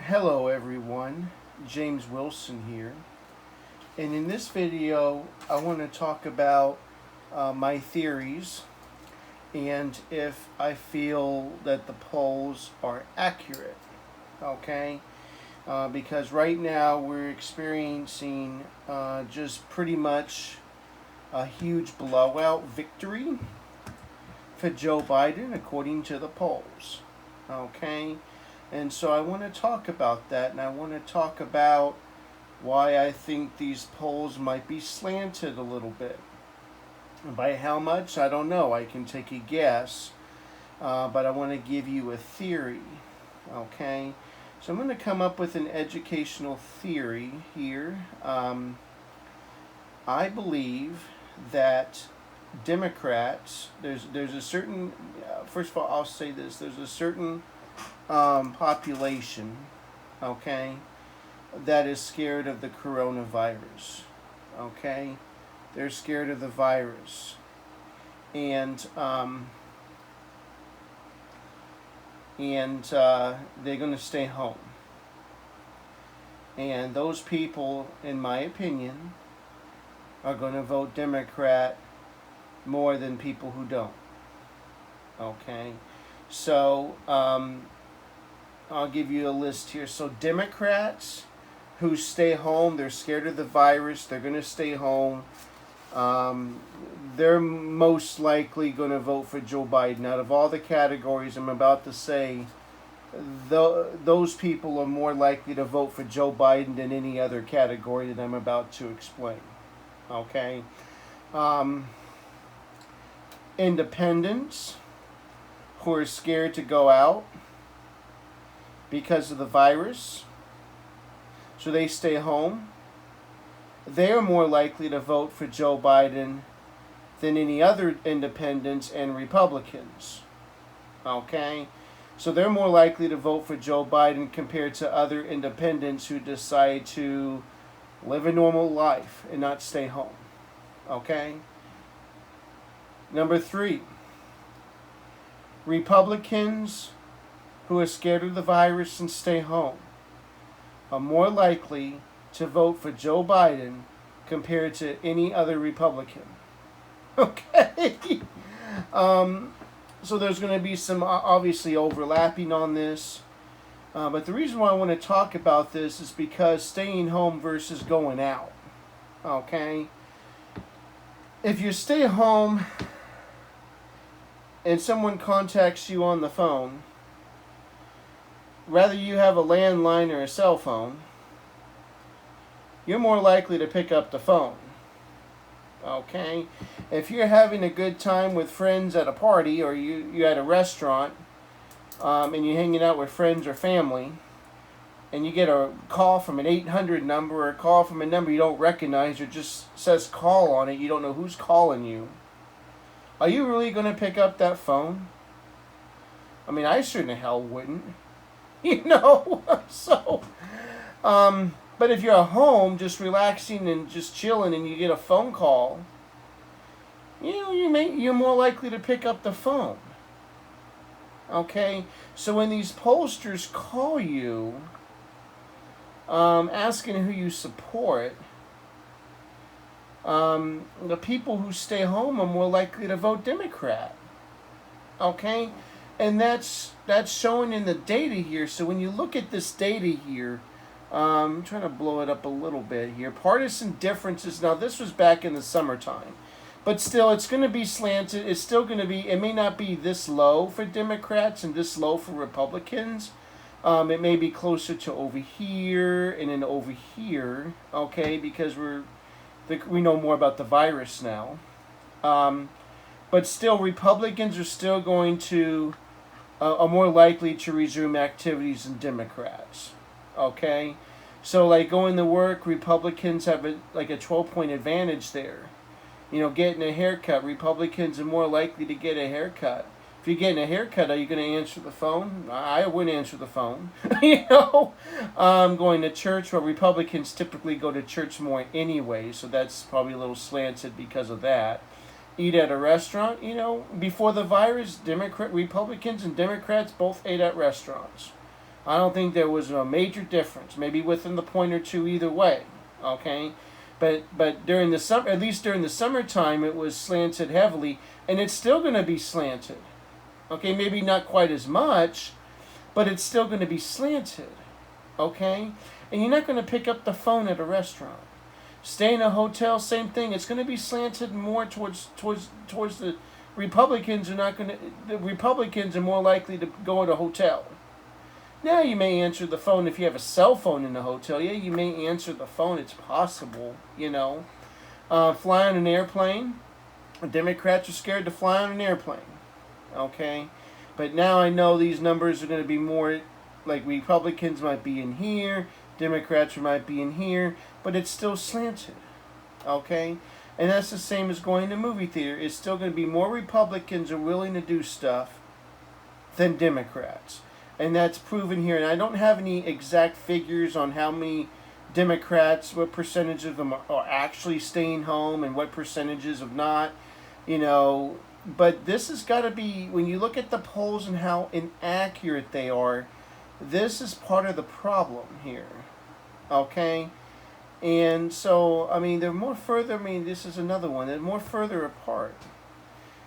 Hello everyone, James Wilson here, and in this video I want to talk about my theories and if I feel that the polls are accurate, okay? Because right now we're experiencing just pretty much a huge blowout victory for Joe Biden according to the polls, okay? And so I want to talk about that, and I want to talk about why I think these polls might be slanted a little bit. And by how much, I don't know. I can take a guess, but I want to give you a theory, okay? So I'm going to come up with an educational theory here. I believe that Democrats, there's a certain, first of all, I'll say this, there's a certain population, okay, that is scared of the coronavirus, okay? They're scared of the virus, and they're going to stay home. And those people, in my opinion, are going to vote Democrat more than people who don't, okay? So, I'll give you a list here. So Democrats who stay home, they're scared of the virus, they're going to stay home. They're most likely going to vote for Joe Biden. Out of all the categories I'm about to say, those people are more likely to vote for Joe Biden than any other category that I'm about to explain. Okay? Independents who are scared to go out because of the virus, so they stay home. They are more likely to vote for Joe Biden than any other independents and Republicans. Okay? So they're more likely to vote for Joe Biden compared to other independents who decide to live a normal life and not stay home. Okay? Number 3, Republicans who are scared of the virus and stay home are more likely to vote for Joe Biden compared to any other Republican. Okay? So there's going to be some obviously overlapping on this. But the reason why I want to talk about this is because staying home versus going out. Okay? If you stay home and someone contacts you on the phone, whether you have a landline or a cell phone, you're more likely to pick up the phone. Okay? If you're having a good time with friends at a party, or you're at a restaurant, and you're hanging out with friends or family, and you get a call from an 800 number or a call from a number you don't recognize or just says call on it, you don't know who's calling you, are you really going to pick up that phone? I mean, I sure in the hell wouldn't. You know? So, but if you're at home just relaxing and just chilling and you get a phone call, you're more likely to pick up the phone. Okay? So when these pollsters call you, asking who you support, the people who stay home are more likely to vote Democrat. Okay? And that's showing in the data here. So when you look at this data here, I'm trying to blow it up a little bit here. Partisan differences. Now, this was back in the summertime. But still, it's going to be slanted. It's still going to be, it may not be this low for Democrats and this low for Republicans. It may be closer to over here and then over here, okay, because we know more about the virus now. But still, Republicans are still going to, are more likely to resume activities than Democrats, okay? So, like, going to work, Republicans have a 12-point advantage there. You know, getting a haircut, Republicans are more likely to get a haircut. If you're getting a haircut, are you going to answer the phone? I wouldn't answer the phone. You know, going to church, well, Republicans typically go to church more anyway, so that's probably a little slanted because of that. Eat at a restaurant, you know, before the virus, Republicans and Democrats both ate at restaurants. I don't think there was a major difference. Maybe within the point or two either way. Okay, but during the summer, at least during the summertime, it was slanted heavily, and it's still going to be slanted. Okay, maybe not quite as much, but it's still going to be slanted. Okay, and you're not going to pick up the phone at a restaurant. Stay in a hotel, same thing. It's going to be slanted more towards the Republicans. Are not going to. The Republicans are more likely to go at a hotel. Now you may answer the phone if you have a cell phone in the hotel. Yeah, you may answer the phone. It's possible, you know. Fly on an airplane. Democrats are scared to fly on an airplane. Okay, but now I know these numbers are going to be more like Republicans might be in here, Democrats might be in here, but it's still slanted. Okay, and that's the same as going to movie theater. It's still going to be more Republicans are willing to do stuff than Democrats. And that's proven here. And I don't have any exact figures on how many Democrats, what percentage of them are actually staying home and what percentages of not, you know. But this has got to be, when you look at the polls and how inaccurate they are, this is part of the problem here. Okay? And so, I mean, they're more further, I mean, this is another one, they're more further apart.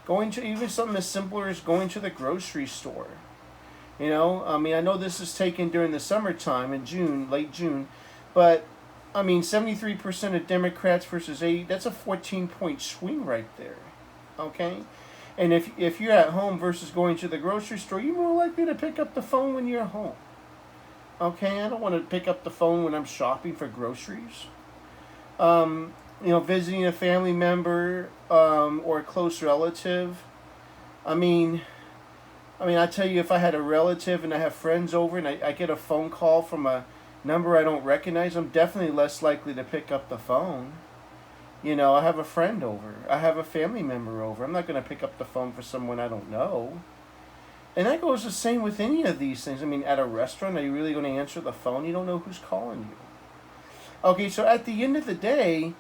Going to, even something as simpler as going to the grocery store. You know, I mean, I know this is taken during the summertime in June, late June, but I mean, 73% of Democrats versus 80, that's a 14-point swing right there. Okay? And if you're at home versus going to the grocery store, you're more likely to pick up the phone when you're at home. Okay? I don't want to pick up the phone when I'm shopping for groceries. You know, visiting a family member or a close relative. I mean, I tell you, if I had a relative and I have friends over and I get a phone call from a number I don't recognize, I'm definitely less likely to pick up the phone. You know, I have a friend over. I have a family member over. I'm not going to pick up the phone for someone I don't know. And that goes the same with any of these things. I mean, at a restaurant, are you really going to answer the phone? You don't know who's calling you. Okay, so at the end of the day,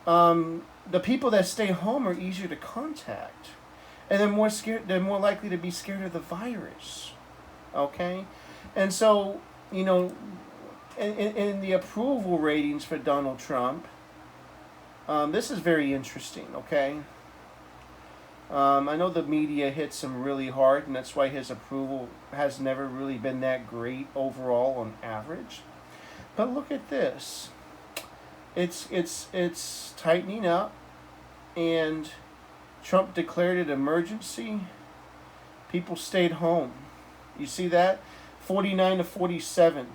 the people that stay home are easier to contact. And they're more scared. They're more likely to be scared of the virus. Okay, and so, you know, in the approval ratings for Donald Trump, this is very interesting. Okay, I know the media hits him really hard, and that's why his approval has never really been that great overall on average. But look at this. It's tightening up, and Trump declared an emergency. People stayed home. You see that? 49 to 47.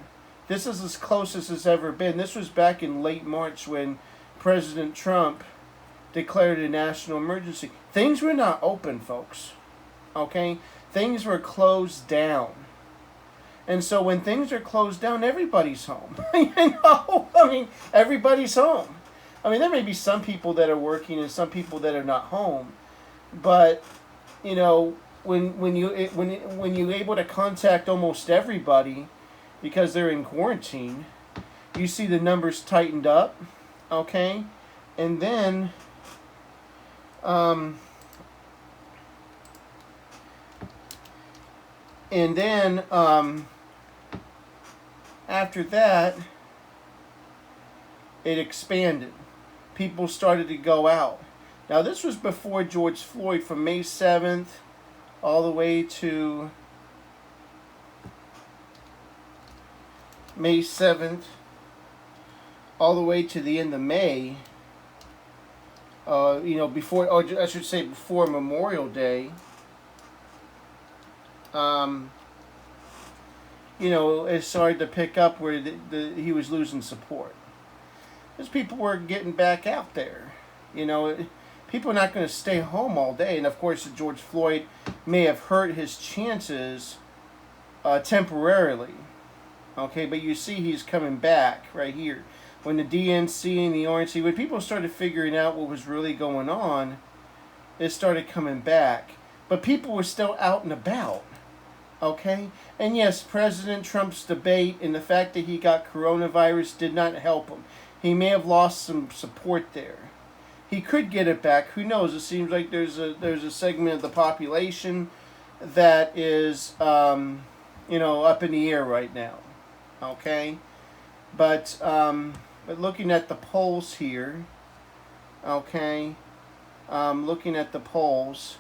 This is as close as it's ever been. This was back in late March when President Trump declared a national emergency. Things were not open, folks. Okay? Things were closed down. And so when things are closed down, everybody's home. You know? I mean, everybody's home. I mean, there may be some people that are working and some people that are not home. But, you know, when you're able to contact almost everybody because they're in quarantine, you see the numbers tightened up, okay? And then after that, it expanded. People started to go out. Now, this was before George Floyd, from May 7th all the way to May 7th, all the way to the end of May. You know, before, or I should say before Memorial Day. You know, it started to pick up where he was losing support. Because people were getting back out there. You know, people are not going to stay home all day. And of course, George Floyd may have hurt his chances temporarily. Okay, but you see he's coming back right here. When the DNC and the RNC, when people started figuring out what was really going on, it started coming back. But people were still out and about. Okay? And yes, President Trump's debate and the fact that he got coronavirus did not help him. He may have lost some support there. He could get it back. Who knows? It seems like there's a segment of the population that is, up in the air right now. Okay, but looking at the polls here, okay, looking at the polls,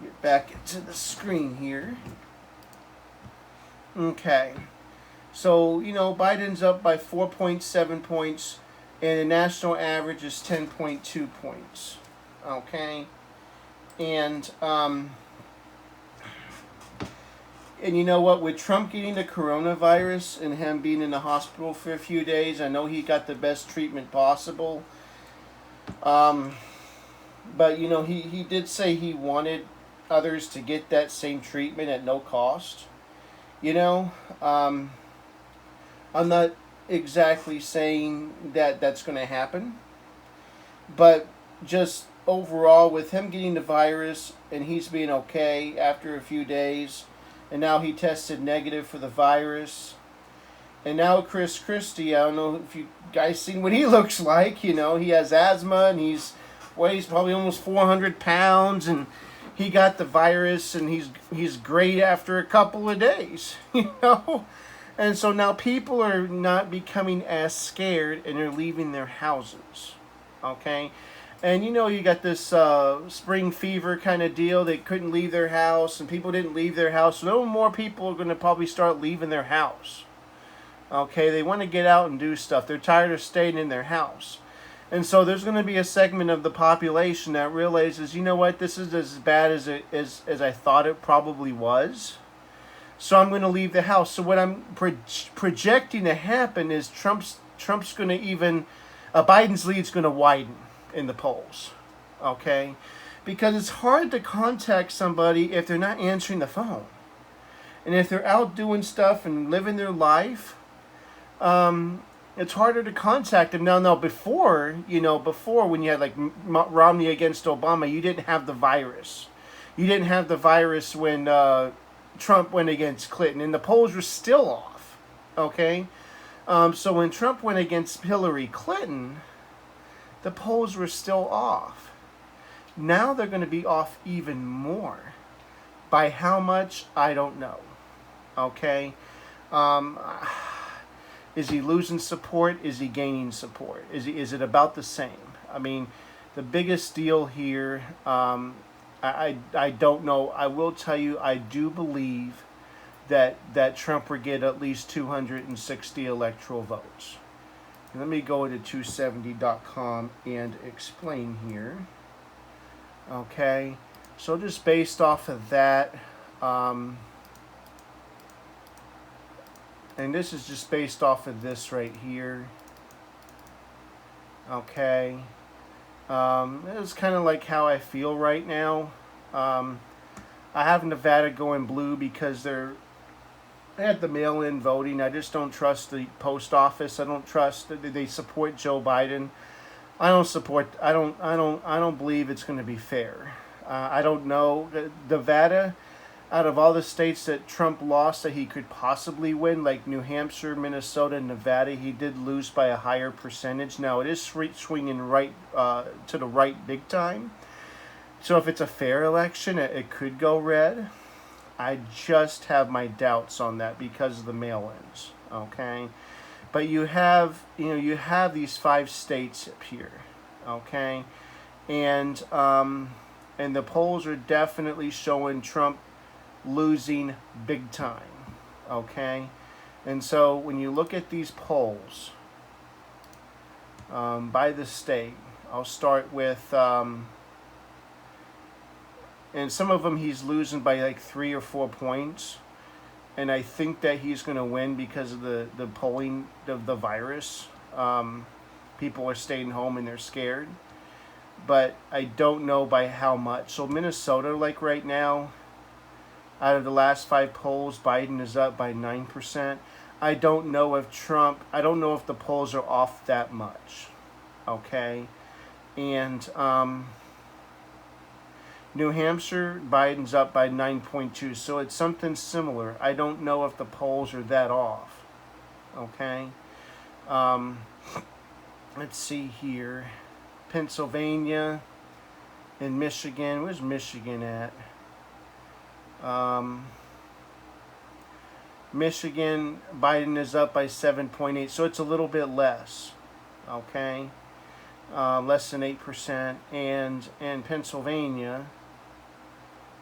get back into the screen here. Okay, so Biden's up by 4.7 points, and the national average is 10.2 points. Okay, and and you know what? With Trump getting the coronavirus and him being in the hospital for a few days, I know he got the best treatment possible. But he did say he wanted others to get that same treatment at no cost. I'm not exactly saying that that's going to happen, but just overall, with him getting the virus and he's being okay after a few days, and now he tested negative for the virus. And now Chris Christie, I don't know if you guys seen what he looks like. He has asthma and he's weighs probably almost 400 pounds, and he got the virus and he's great after a couple of days. And so now people are not becoming as scared and they're leaving their houses. Okay? And you got this spring fever kind of deal. They couldn't leave their house, and people didn't leave their house. So no more people are going to probably start leaving their house. Okay, they want to get out and do stuff. They're tired of staying in their house. And so there's going to be a segment of the population that realizes, what, this is as bad as I thought it probably was. So I'm going to leave the house. So what I'm projecting to happen is Trump's going to Biden's lead's going to widen in the polls, okay? Because it's hard to contact somebody if they're not answering the phone. And if they're out doing stuff and living their life, it's harder to contact them. Now, before when you had like Romney against Obama, you didn't have the virus. You didn't have the virus when Trump went against Clinton, and the polls were still off, okay? So when Trump went against Hillary Clinton, the polls were still off. Now they're going to be off even more. By how much, I don't know. Okay? Is he losing support? Is he gaining support? Is it about the same? I mean, the biggest deal here, I don't know. I will tell you, I do believe that Trump would get at least 260 electoral votes. Let me go to 270.com and explain here. Okay, so just based off of that, and this is just based off of this right here. Okay, it's kind of like how I feel right now. I have Nevada going blue because I had the mail-in voting. I just don't trust the post office. I don't trust that they support Joe Biden. I don't believe it's going to be fair. I don't know. Nevada, out of all the states that Trump lost that he could possibly win, like New Hampshire, Minnesota, and Nevada, he did lose by a higher percentage. Now it is swinging right to the right big time. So if it's a fair election, it could go red. I just have my doubts on that because of the mail-ins, okay? But you have these 5 states up here, okay? And the polls are definitely showing Trump losing big time, okay? And so when you look at these polls by the state, I'll start with and some of them he's losing by like 3 or 4 points. And I think that he's going to win because of the polling of the virus. People are staying home and they're scared. But I don't know by how much. So Minnesota, like right now, out of the last 5 polls, Biden is up by 9%. I don't know if the polls are off that much. Okay? And New Hampshire, Biden's up by 9.2, so it's something similar. I don't know if the polls are that off. Okay? Let's see here. Pennsylvania and Michigan. Where's Michigan at? Michigan, Biden is up by 7.8, so it's a little bit less. Okay, less than 8%, and in Pennsylvania,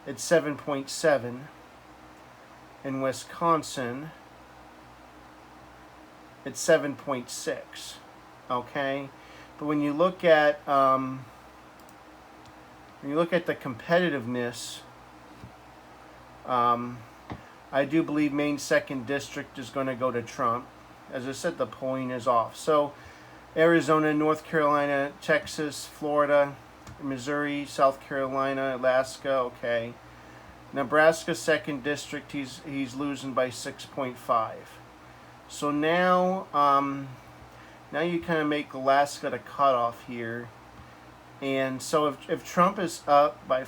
it's 7.7. In Wisconsin, it's 7.6. Okay, but when you look at the competitiveness, I do believe Maine's 2nd district is going to go to Trump. As I said, the polling is off. So Arizona, North Carolina, Texas, Florida, Missouri, South Carolina, Alaska, okay. Nebraska 2nd district, he's losing by 6.5. So now you kind of make Alaska the cutoff here. And so if Trump is up by,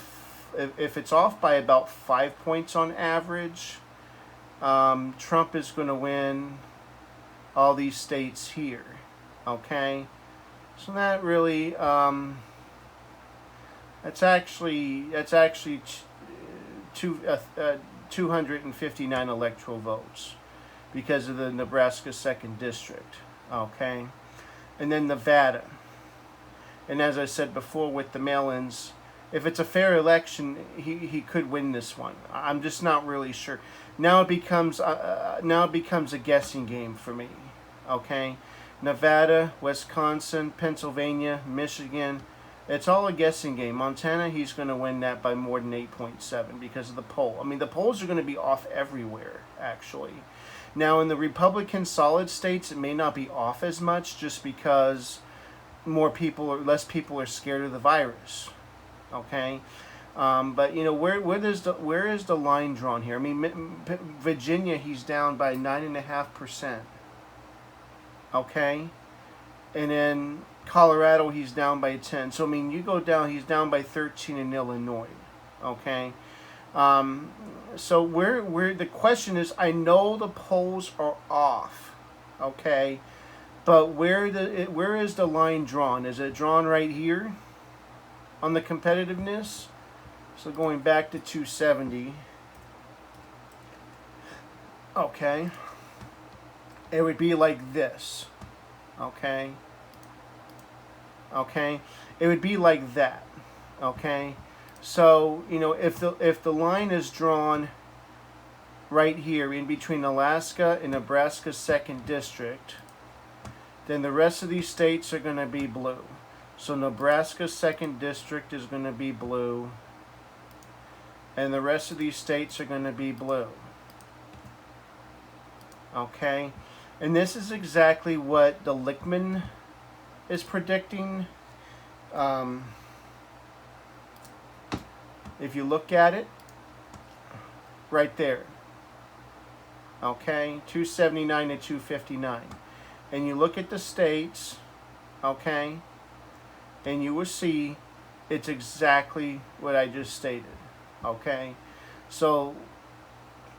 if it's off by about 5 points on average, Trump is going to win all these states here. Okay, so that really that's actually 259 electoral votes because of the Nebraska 2nd district. Okay, and then Nevada, and as I said before with the mail-ins, if it's a fair election, he could win this one. I'm just not really sure. Now it becomes a guessing game for me. Okay, Nevada, Wisconsin, Pennsylvania, Michigan, it's all a guessing game. Montana, he's going to win that by more than 8.7 because of the poll. I mean, the polls are going to be off everywhere, actually. Now, in the Republican solid states, it may not be off as much just because less people are scared of the virus. Okay, but you know where is the line drawn here? I mean, Virginia, he's down by 9.5%. Okay, and then Colorado, he's down by 10. So I mean, you go down, he's down by 13 in Illinois. Okay, so where the question is, I know the polls are off. Okay, but where is the line drawn? Is it drawn right here on the competitiveness? So going back to 270. Okay. It would be like this. Okay. Okay. It would be like that. Okay. So, you know, if the line is drawn right here in between Alaska and Nebraska's 2nd district, then the rest of these states are going to be blue. So Nebraska's 2nd district is going to be blue, and the rest of these states are going to be blue. Okay, and this is exactly what the Lichtman is predicting. If you look at it, right there. Okay, 279 to 259. And you look at the states, okay, and you will see it's exactly what I just stated. Okay, so,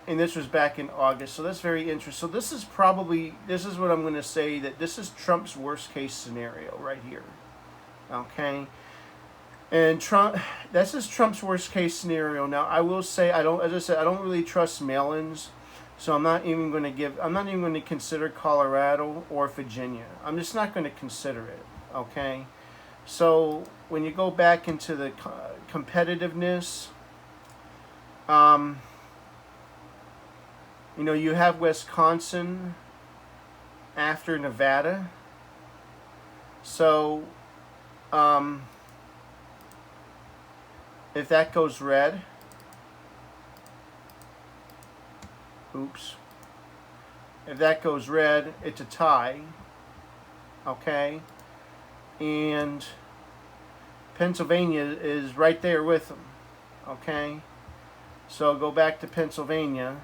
and this was back in August, so that's very interesting. So this is what I'm going to say, that this is Trump's worst case scenario right here. Okay, and this is Trump's worst case scenario. Now I will say, as I said, I don't really trust mail-ins, so I'm not even going to consider Colorado or Virginia. I'm just not going to consider it. Okay, so when you go back into the competitiveness, you know, you have Wisconsin after Nevada. So, if that goes red, if that goes red, it's a tie. Okay, and Pennsylvania is right there with them. Okay, so go back to Pennsylvania.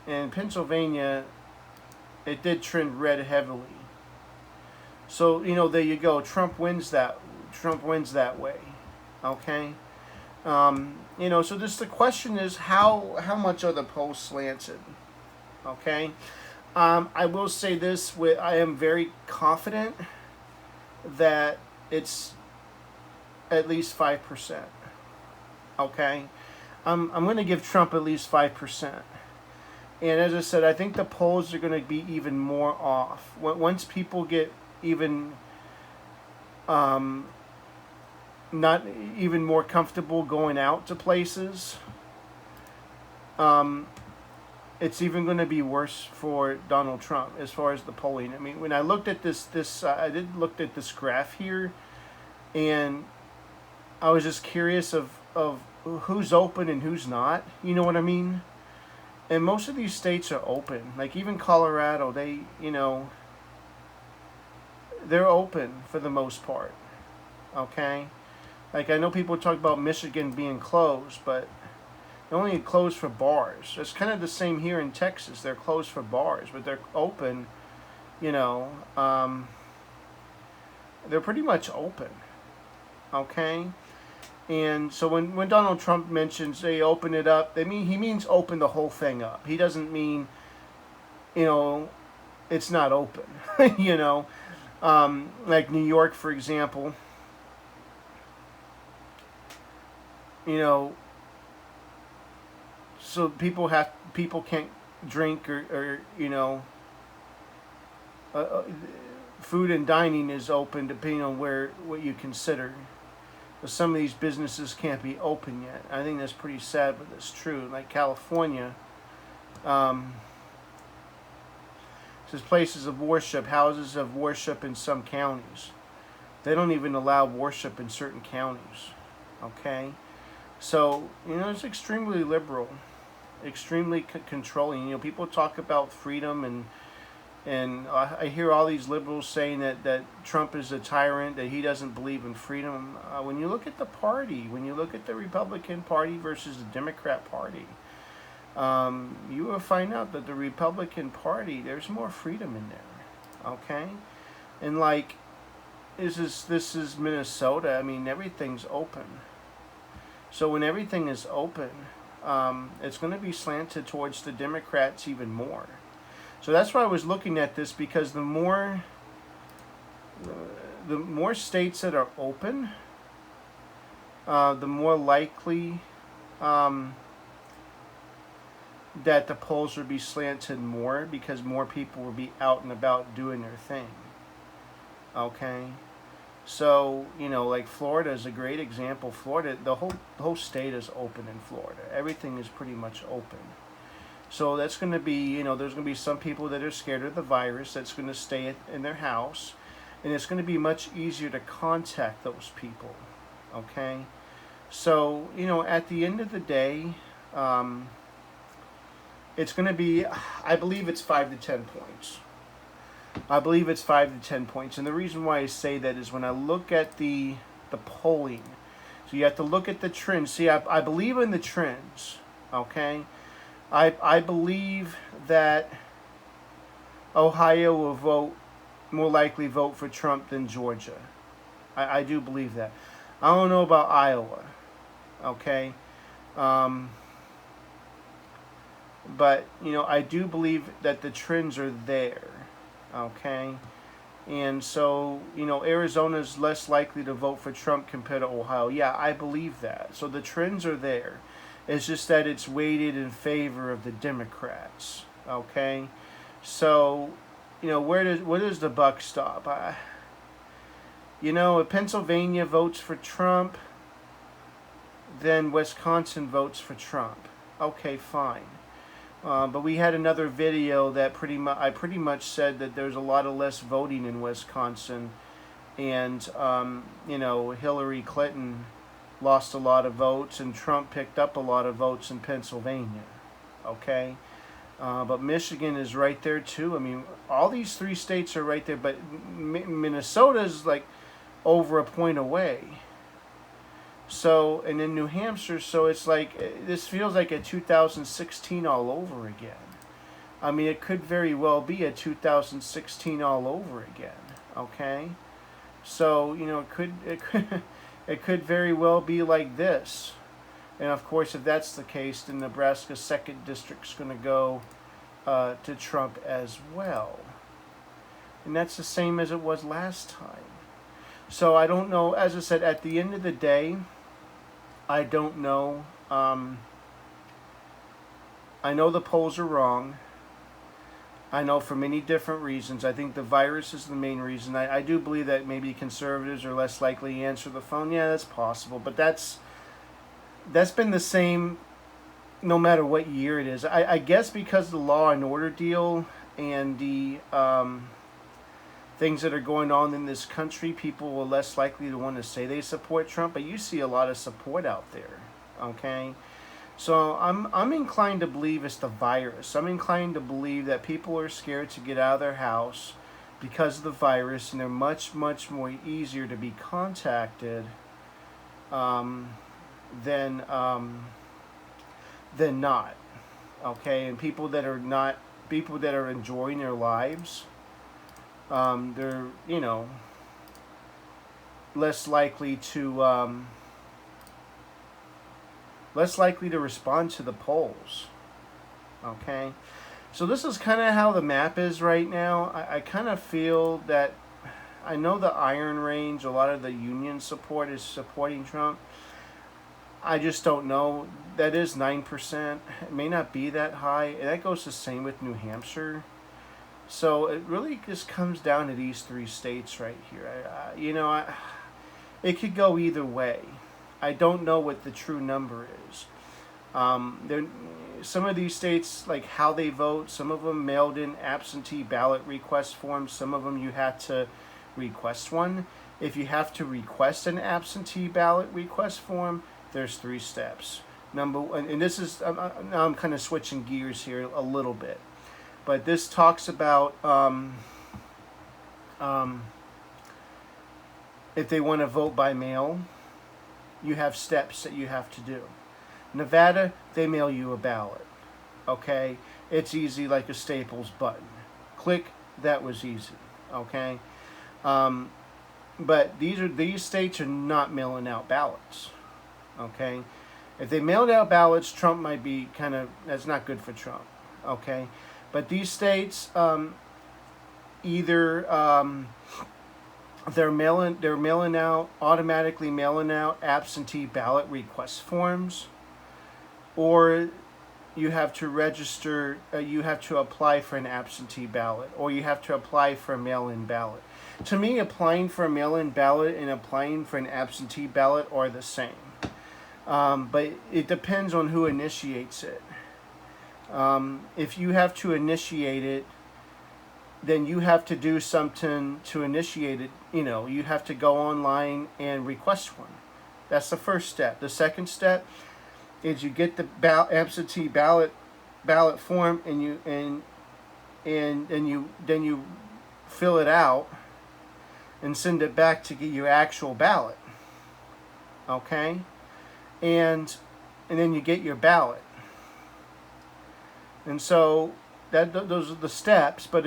And Pennsylvania, it did trend red heavily. So, you know, there you go. Trump wins that way. Okay. You know, so just the question is, how much are the polls slanted? Okay. I will say this: I am very confident that it's at least 5%. Okay. I'm going to give Trump at least 5%. And as I said, I think the polls are going to be even more off. Once people get even um, not even more comfortable going out to places, um, it's even going to be worse for Donald Trump as far as the polling. I mean, when I looked at I did looked at this graph here, and I was just curious of who's open and who's not. You know what I mean? And most of these states are open. Like even Colorado, they're open for the most part. Okay? Like I know people talk about Michigan being closed, but they're only closed for bars. It's kind of the same here in Texas. They're closed for bars, but they're open, you know. They're pretty much open. Okay? And so when Donald Trump mentions they open it up, he means open the whole thing up. He doesn't mean, it's not open. Like New York, for example. So people can't drink or food and dining is open depending on what you consider. But some of these businesses can't be open yet. I think that's pretty sad, but that's true. Like California, says places of worship, houses of worship in some counties. They don't even allow worship in certain counties. Okay, so it's extremely liberal, extremely controlling. People talk about freedom and I hear all these liberals saying that Trump is a tyrant, that he doesn't believe in freedom. When you look at the party, when you look at the Republican Party versus the Democrat Party, you will find out that the Republican Party, there's more freedom in there. Okay? And like, this is Minnesota. I mean, everything's open. So when everything is open, it's going to be slanted towards the Democrats even more. So that's why I was looking at this, because the more states that are open, the more likely that the polls will be slanted more, because more people will be out and about doing their thing. Okay, so like Florida is a great example. Florida, the whole state is open in Florida. Everything is pretty much open. So that's going to be, there's going to be some people that are scared of the virus that's going to stay in their house. And it's going to be much easier to contact those people. Okay? So, at the end of the day, it's going to be, I believe it's 5 to 10 points. I believe it's 5 to 10 points. And the reason why I say that is when I look at the polling. So you have to look at the trends. See, I believe in the trends. Okay? I believe that Ohio will more likely vote for Trump than Georgia. I do believe that. I don't know about Iowa. Okay? But, I do believe that the trends are there. Okay? And so, Arizona's less likely to vote for Trump compared to Ohio. Yeah, I believe that. So the trends are there. It's just that it's weighted in favor of the Democrats. Okay? So, where does the buck stop? If Pennsylvania votes for Trump, then Wisconsin votes for Trump. Okay, fine. But we had another video that I pretty much said that there's a lot of less voting in Wisconsin, and Hillary Clinton lost a lot of votes, and Trump picked up a lot of votes in Pennsylvania. Okay, but Michigan is right there too. I mean, all these 3 states are right there, but Minnesota's like over a point away. So, and then New Hampshire, so it's like, this feels like a 2016 all over again. I mean, it could very well be a 2016 all over again, okay? So, it could very well be like this. And of course, if that's the case, then Nebraska's 2nd district's going to go to Trump as well. And that's the same as it was last time. So I don't know, as I said, at the end of the day, I don't know I know the polls are wrong. I know for many different reasons. I think the virus is the main reason. I do believe that maybe conservatives are less likely to answer the phone. Yeah, that's possible. But that's been the same no matter what year it is. I guess because of the law and order deal and the things that are going on in this country, people are less likely to want to say they support Trump. But you see a lot of support out there. Okay? So I'm inclined to believe it's the virus. I'm inclined to believe that people are scared to get out of their house because of the virus, and they're much more easier to be contacted than not. Okay, and people that are enjoying their lives, they're less likely to respond to the polls. Okay? So this is kind of how the map is right now. I kind of feel that I know the Iron Range, a lot of the union support is supporting Trump. I just don't know. That is 9%. It may not be that high. And that goes the same with New Hampshire. So it really just comes down to these three states right here. It could go either way. I don't know what the true number is. Some of these states, like how they vote, some of them mailed in absentee ballot request forms. Some of them you have to request one. If you have to request an absentee ballot request form, there's 3 steps. Number one, and this is, now I'm kind of switching gears here a little bit. But this talks about if they want to vote by mail, you have steps that you have to do. Nevada, they mail you a ballot. Okay? It's easy like a Staples button. Click, that was easy. Okay? But these states are not mailing out ballots. Okay? If they mailed out ballots, Trump might be that's not good for Trump. Okay? But these states, either they're automatically mailing out absentee ballot request forms, or you have to register, you have to apply for an absentee ballot, or you have to apply for a mail-in ballot. To me, applying for a mail-in ballot and applying for an absentee ballot are the same. But it depends on who initiates it. If you have to initiate it, then you have to do something to initiate it. You have to go online and request one. That's the first step. The second step is you get the absentee ballot form, and you fill it out and send it back to get your actual ballot. Okay, and then you get your ballot. And so those are the steps. But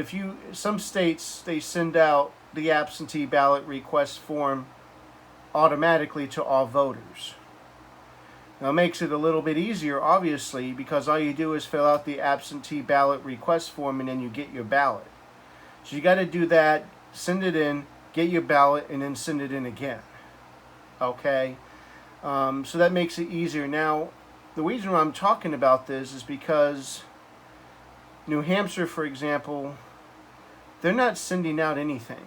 some states, they send out the absentee ballot request form automatically to all voters. Now, it makes it a little bit easier, obviously, because all you do is fill out the absentee ballot request form, and then you get your ballot. So you got to do that, send it in, get your ballot, and then send it in again. Okay? So that makes it easier. Now, the reason why I'm talking about this is because New Hampshire, for example, they're not sending out anything.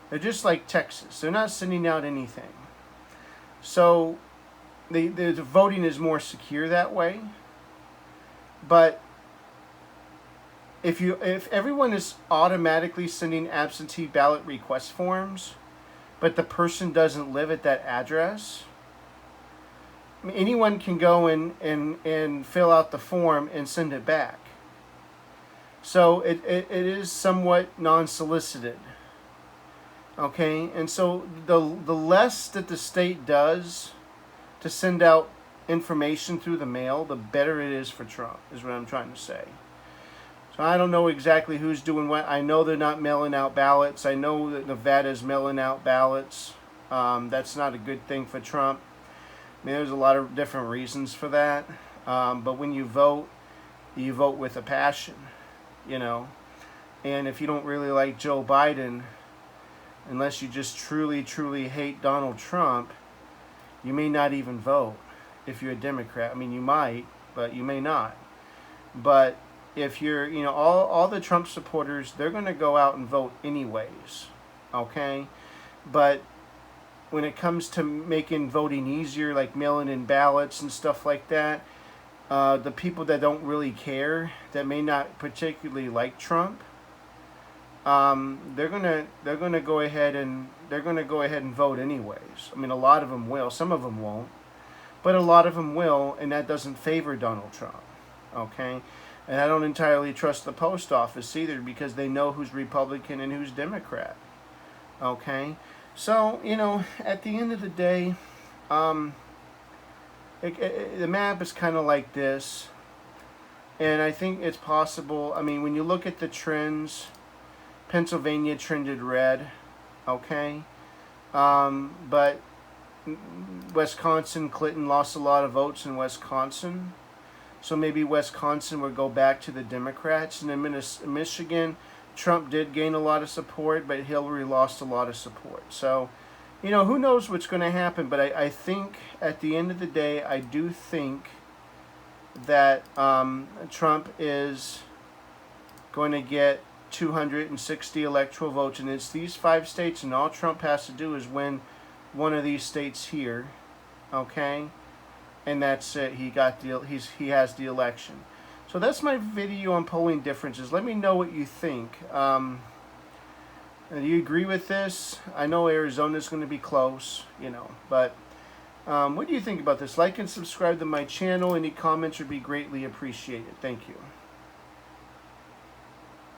They're just like Texas. They're not sending out anything. So the voting is more secure that way. But if everyone is automatically sending absentee ballot request forms, but the person doesn't live at that address, anyone can go and fill out the form and send it back. So it is somewhat non-solicited. Okay, and so the less that the state does to send out information through the mail, the better it is for Trump, is what I'm trying to say. So I don't know exactly who's doing what. I know they're not mailing out ballots. I know that Nevada's mailing out ballots. That's not a good thing for Trump. I mean, there's a lot of different reasons for that. But when you vote with a passion. And if you don't really like Joe Biden, unless you just truly hate Donald Trump, you may not even vote if you're a Democrat. I mean, you might, but you may not. But if you're, all the Trump supporters, they're going to go out and vote anyways. Okay? But when it comes to making voting easier, like mailing in ballots and stuff like that, the people that don't really care, that may not particularly like Trump, they're gonna go ahead and vote anyways. I mean, a lot of them will. Some of them won't, but a lot of them will, and that doesn't favor Donald Trump. Okay, and I don't entirely trust the post office either, because they know who's Republican and who's Democrat. Okay, so at the end of the day, the map is kind of like this, and I think it's possible. I mean, when you look at the trends, Pennsylvania trended red, okay, but Wisconsin, Clinton lost a lot of votes in Wisconsin, so maybe Wisconsin would go back to the Democrats. And in Michigan, Trump did gain a lot of support, but Hillary lost a lot of support. So, who knows what's going to happen, but I think at the end of the day, I do think that Trump is going to get 260 electoral votes, and it's these 5 states, and all Trump has to do is win one of these states here, okay, and that's it. He has the election. So that's my video on polling differences. Let me know what you think. Do you agree with this? I know Arizona's going to be close, but what do you think about this? Like and subscribe to my channel. Any comments would be greatly appreciated. Thank you.